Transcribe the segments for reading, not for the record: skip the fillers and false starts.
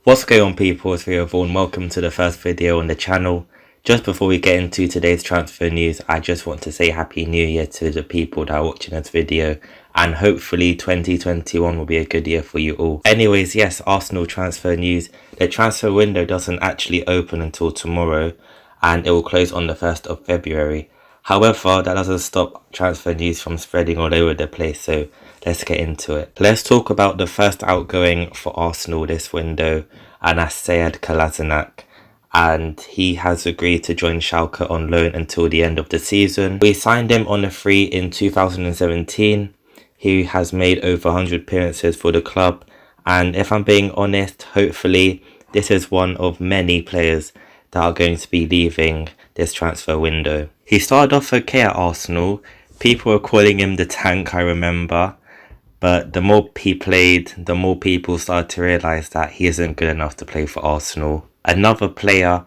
What's going on, people? It's Rio Vaughan. Welcome to the first video on the channel. Just before we get into today's transfer news, I just want to say Happy New Year to the people that are watching this video, and hopefully 2021 will be a good year for you all. Anyways, yes, Arsenal transfer news. The transfer window doesn't actually open until tomorrow, and it will close on the 1st of February. However, that doesn't stop transfer news from spreading all over the place, so let's get into it. Let's talk about the first outgoing for Arsenal this window, and that's Kolasinac, and he has agreed to join Schalke on loan until the end of the season. We signed him on a free in 2017. He has made over 100 appearances for the club, and if I'm being honest, hopefully this is one of many players that are going to be leaving this transfer window. He started off okay at Arsenal. People were calling him the tank, I remember. But the more he played, the more people started to realise that he isn't good enough to play for Arsenal. Another player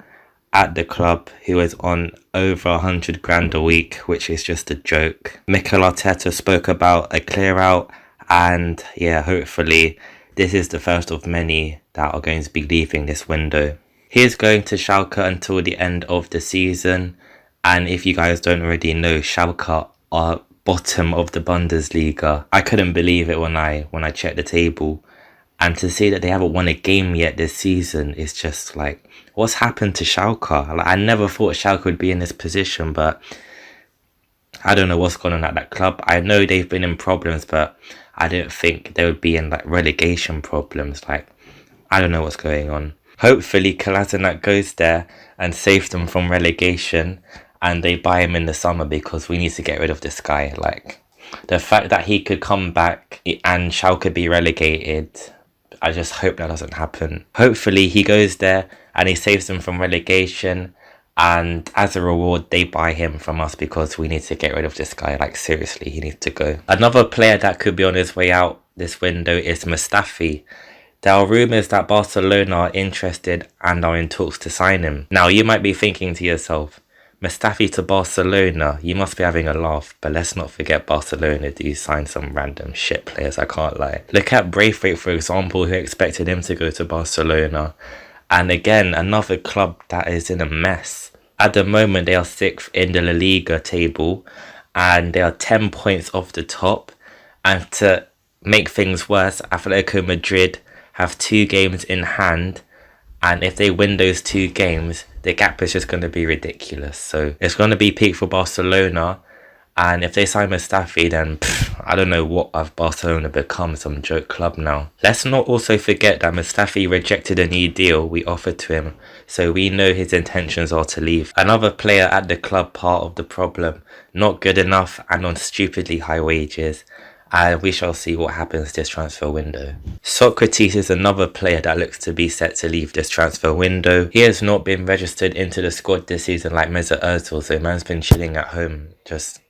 at the club who is on over 100 grand a week, which is just a joke. Mikel Arteta spoke about a clear out, and yeah, hopefully this is the first of many that are going to be leaving this window. He is going to Schalke until the end of the season, and if you guys don't already know, Schalke are bottom of the Bundesliga. I couldn't believe it when I checked the table, and to see that they haven't won a game yet this season is just like, what's happened to Schalke? Like, I never thought Schalke would be in this position, but I don't know what's going on at that club. I know they've been in problems, but I didn't think they would be in like relegation problems. Like, I don't know what's going on. Hopefully Kolasinac goes there and saves them from relegation, and they buy him in the summer, because we need to get rid of this guy. Like, the fact that he could come back and Schalke be relegated, I just hope that doesn't happen. Hopefully he goes there and he saves them from relegation, and as a reward they buy him from us, because we need to get rid of this guy. Like, seriously, he needs to go. Another player that could be on his way out this window is Mustafi. There are rumours that Barcelona are interested and are in talks to sign him. Now, you might be thinking to yourself, Mustafi to Barcelona, you must be having a laugh, but let's not forget Barcelona do sign some random shit players, I can't lie. Look at Braithwaite, for example, who expected him to go to Barcelona. And again, another club that is in a mess. At the moment, they are 6th in the La Liga table, and they are 10 points off the top. And to make things worse, Atletico Madrid have 2 games in hand, and if they win those 2 games, the gap is just going to be ridiculous. So it's going to be peak for Barcelona, and if they sign Mustafi, then I don't know what have Barcelona become, some joke club now. Let's not also forget that Mustafi rejected a new deal we offered to him, so we know his intentions are to leave. Another player at the club, part of the problem, not good enough and on stupidly high wages. And we shall see what happens this transfer window. Socrates is another player that looks to be set to leave this transfer window. He has not been registered into the squad this season like Mesut Ozil, so man's been chilling at home just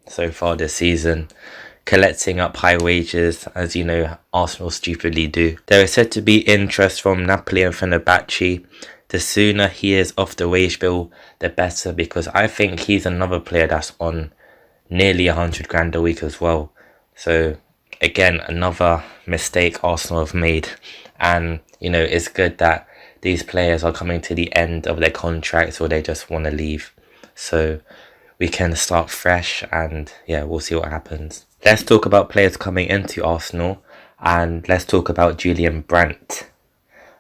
so far this season, collecting up high wages, as you know Arsenal stupidly do. There is said to be interest from Napoli and Fenerbahce. The sooner he is off the wage bill, the better, because I think he's another player that's on nearly 100 grand a week as well. So again, another mistake Arsenal have made, and you know, it's good that these players are coming to the end of their contracts, or they just want to leave, so we can start fresh, and yeah, we'll see what happens. Let's talk about players coming into Arsenal, and let's talk about Julian Brandt.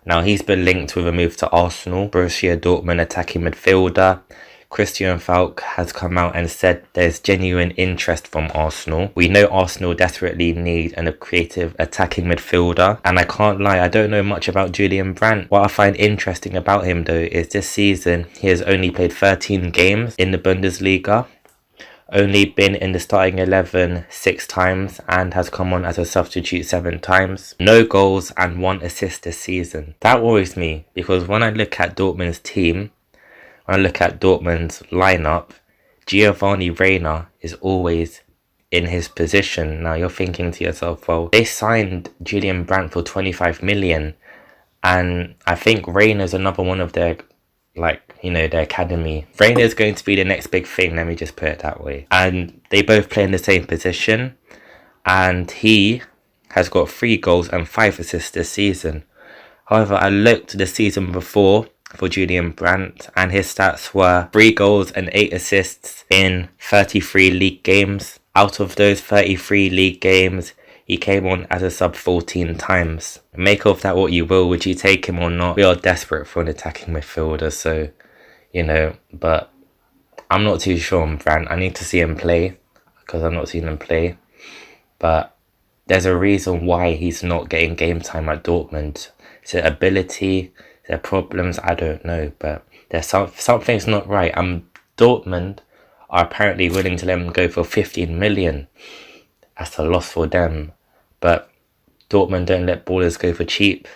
Now, he's been linked with a move to Arsenal. Borussia Dortmund attacking midfielder Christian Falk has come out and said there's genuine interest from Arsenal. We know Arsenal desperately need a creative attacking midfielder, and I can't lie, I don't know much about Julian Brandt. What I find interesting about him though is this season he has only played 13 games in the Bundesliga, only been in the starting 11 6 times, and has come on as a substitute 7 times. No goals and 1 assist this season. That worries me, because when I look at Dortmund's team, when I look at Dortmund's lineup, Giovanni Reina is always in his position. Now you're thinking to yourself, well, they signed Julian Brandt for 25 million, and I think Reina is another one of their, like, you know, their academy. Reina is going to be the next big thing, let me just put it that way. And they both play in the same position, and he has got 3 goals and 5 assists this season. However, I looked the season before for Julian Brandt, and his stats were 3 goals and 8 assists in 33 league games. Out of those 33 league games, he came on as a sub 14 times. Make of that what you will. Would you take him or not? We are desperate for an attacking midfielder, so, you know, but I'm not too sure on Brandt. I need to see him play, because I've not seen him play. But there's a reason why he's not getting game time at Dortmund. Is it ability? Is there problems? I don't know, but there's something's not right. Dortmund are apparently willing to let him go for 15 million. That's a loss for them. But Dortmund don't let ballers go for cheap.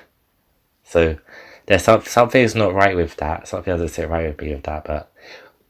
So there's something's not right with that. Something doesn't sit right with me with that, but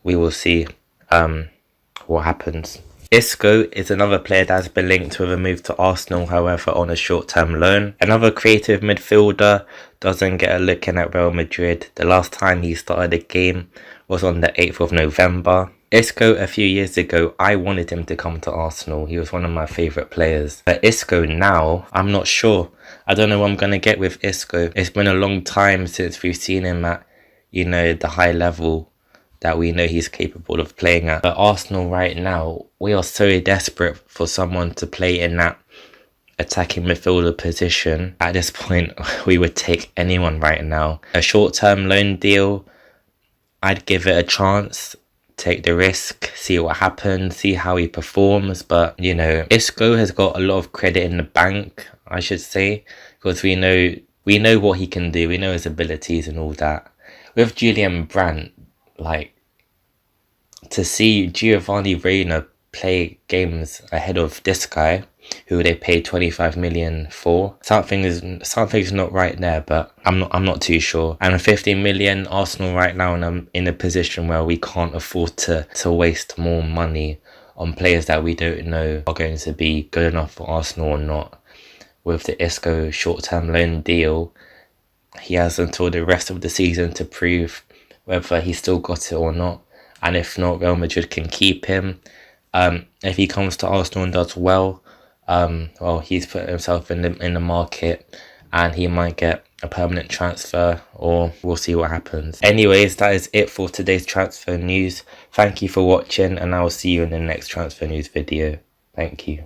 we will see what happens. Isco is another player that has been linked with a move to Arsenal, however, on a short-term loan. Another creative midfielder doesn't get a look in at Real Madrid. The last time he started a game was on the 8th of November. Isco, a few years ago, I wanted him to come to Arsenal. He was one of my favourite players. But Isco now, I'm not sure. I don't know what I'm going to get with Isco. It's been a long time since we've seen him at, you know, the high level that we know he's capable of playing at. But Arsenal right now, we are so desperate for someone to play in that attacking midfielder position. At this point, we would take anyone right now. A short-term loan deal, I'd give it a chance. Take the risk, see what happens, see how he performs. But, you know, Isco has got a lot of credit in the bank, I should say, because we know what he can do. We know his abilities and all that. With Julian Brandt, like, to see Giovanni Reina play games ahead of this guy, who they paid 25 million for, something's not right there. But I'm not too sure. And 15 million, Arsenal right now in a position where we can't afford to waste more money on players that we don't know are going to be good enough for Arsenal or not. With the Isco short-term loan deal, he has until the rest of the season to prove whether he still got it or not. And if not, Real Madrid can keep him. If he comes to Arsenal and does well, he's put himself in the market, and he might get a permanent transfer, or we'll see what happens. Anyways, that is it for today's transfer news. Thank you for watching, and I will see you in the next transfer news video. Thank you.